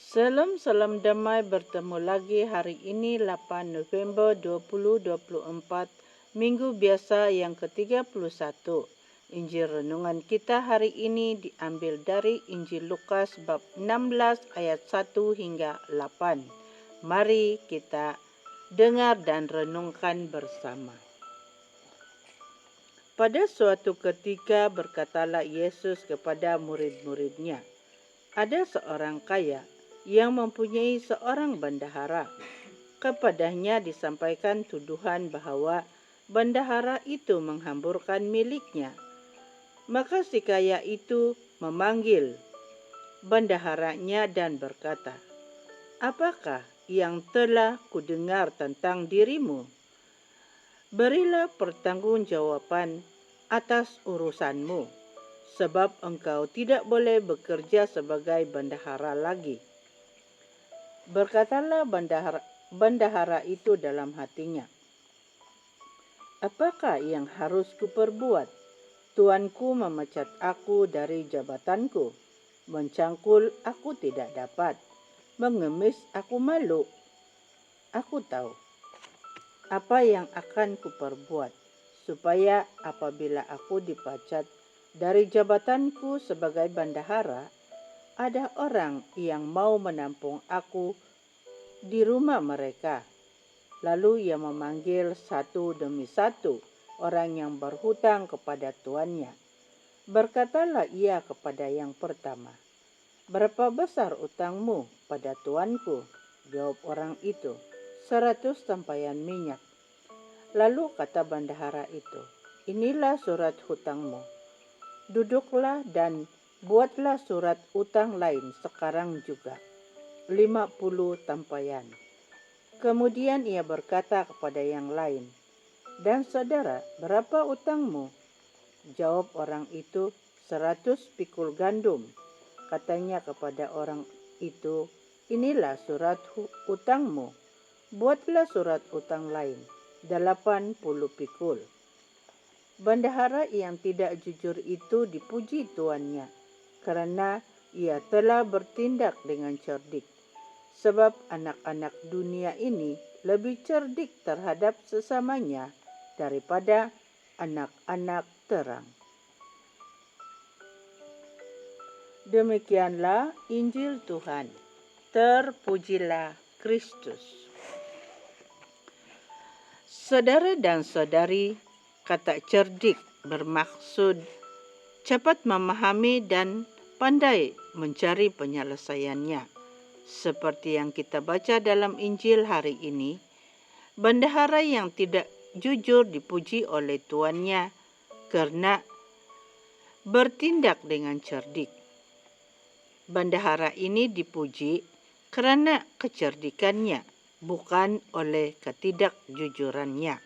Salam damai, bertemu lagi hari ini 8 November 2024, Minggu biasa yang ke-31. Injil renungan kita hari ini diambil dari Injil Lukas bab 16 ayat 1 hingga 8. Mari kita dengar dan renungkan bersama. Pada suatu ketika berkatalah Yesus kepada murid-muridnya, ada seorang kaya yang mempunyai seorang bendahara. Kepadanya disampaikan tuduhan bahwa bendahara itu menghamburkan miliknya. Maka si kaya itu memanggil bendaharanya dan berkata, "Apakah yang telah kudengar tentang dirimu? Berilah pertanggungjawaban atas urusanmu, sebab engkau tidak boleh bekerja sebagai bendahara lagi." Berkatalah bendahara itu dalam hatinya, "Apakah yang harus kuperbuat? Tuanku memecat aku dari jabatanku, mencangkul aku tidak dapat, mengemis aku malu. Aku tahu apa yang akan kuperbuat, supaya apabila aku dipecat dari jabatanku sebagai bendahara, ada orang yang mau menampung aku di rumah mereka." Lalu ia memanggil satu demi satu orang yang berhutang kepada tuannya. Berkatalah ia kepada yang pertama, "Berapa besar utangmu pada tuanku?" Jawab orang itu, 100 tempayan minyak. Lalu kata bendahara itu, "Inilah surat hutangmu. Duduklah dan buatlah surat utang lain sekarang juga, 50 tempayan. Kemudian ia berkata kepada yang lain, "Dan saudara, berapa utangmu?" Jawab orang itu, 100 pikul gandum. Katanya kepada orang itu, "Inilah surat utangmu. Buatlah surat utang lain, 80 pikul." Bendahara yang tidak jujur itu dipuji tuannya, karena ia telah bertindak dengan cerdik. Sebab anak-anak dunia ini lebih cerdik terhadap sesamanya daripada anak-anak terang. Demikianlah Injil Tuhan. Terpujilah Kristus. Saudara dan saudari, kata cerdik bermaksud cepat memahami dan pandai mencari penyelesaiannya. Seperti yang kita baca dalam Injil hari ini, bendahara yang tidak jujur dipuji oleh tuannya karena bertindak dengan cerdik. Bendahara ini dipuji karena kecerdikannya, bukan oleh ketidakjujurannya.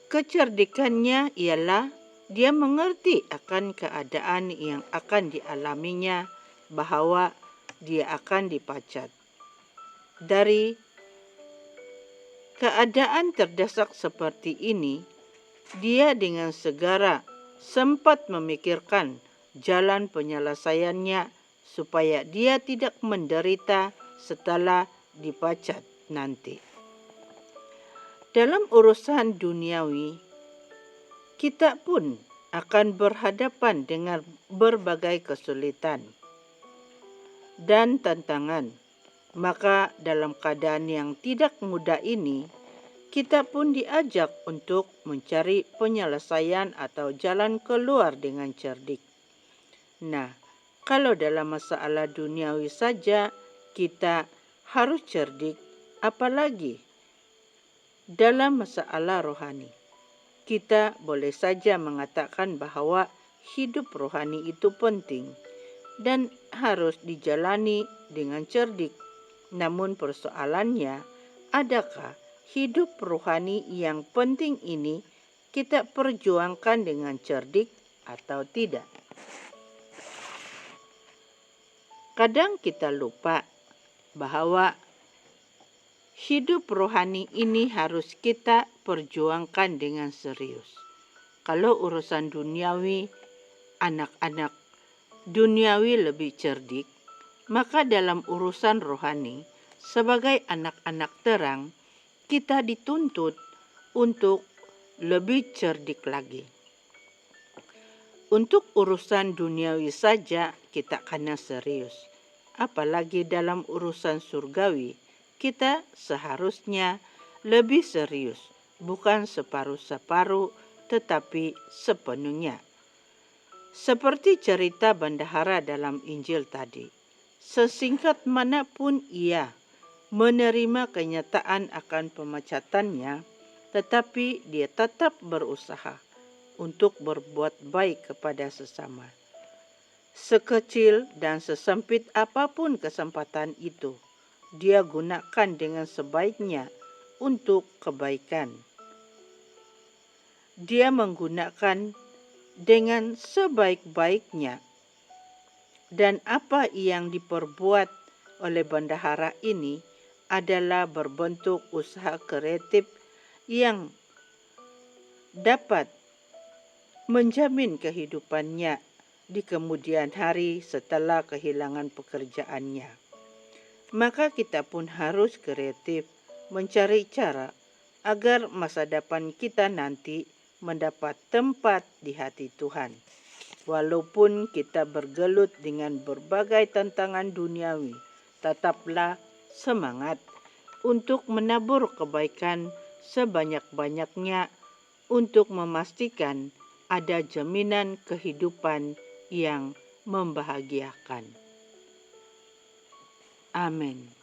Kecerdikannya ialah dia mengerti akan keadaan yang akan dialaminya, bahwa dia akan dipecat. Dari keadaan terdesak seperti ini, dia dengan segera sempat memikirkan jalan penyelesaiannya supaya dia tidak menderita setelah dipecat nanti. Dalam urusan duniawi, kita pun akan berhadapan dengan berbagai kesulitan dan tantangan. Maka dalam keadaan yang tidak mudah ini, kita pun diajak untuk mencari penyelesaian atau jalan keluar dengan cerdik. Nah, kalau dalam masalah duniawi saja kita harus cerdik, apalagi dalam masalah rohani. Kita boleh saja mengatakan bahwa hidup rohani itu penting dan harus dijalani dengan cerdik. Namun persoalannya, adakah hidup rohani yang penting ini kita perjuangkan dengan cerdik atau tidak? Kadang kita lupa bahwa hidup rohani ini harus kita perjuangkan dengan serius. Kalau urusan duniawi, anak-anak duniawi lebih cerdik, Maka dalam urusan rohani, sebagai anak-anak terang, kita dituntut untuk lebih cerdik lagi. Untuk urusan duniawi saja kita kena serius. Apalagi dalam urusan surgawi, kita seharusnya lebih serius. Bukan separuh-separuh, tetapi sepenuhnya. Seperti cerita bendahara dalam Injil tadi. Sesingkat manapun ia menerima kenyataan akan pemecatannya, tetapi dia tetap berusaha untuk berbuat baik kepada sesama. Sekecil dan sesempit apapun kesempatan itu, dia gunakan dengan sebaiknya untuk kebaikan. Dia menggunakan dengan sebaik-baiknya. Dan apa yang diperbuat oleh bendahara ini adalah berbentuk usaha kreatif yang dapat menjamin kehidupannya di kemudian hari setelah kehilangan pekerjaannya. Maka kita pun harus kreatif mencari cara agar masa depan kita nanti mendapat tempat di hati Tuhan. Walaupun kita bergelut dengan berbagai tantangan duniawi, tetaplah semangat untuk menabur kebaikan sebanyak-banyaknya untuk memastikan ada jaminan kehidupan yang membahagiakan. Amin.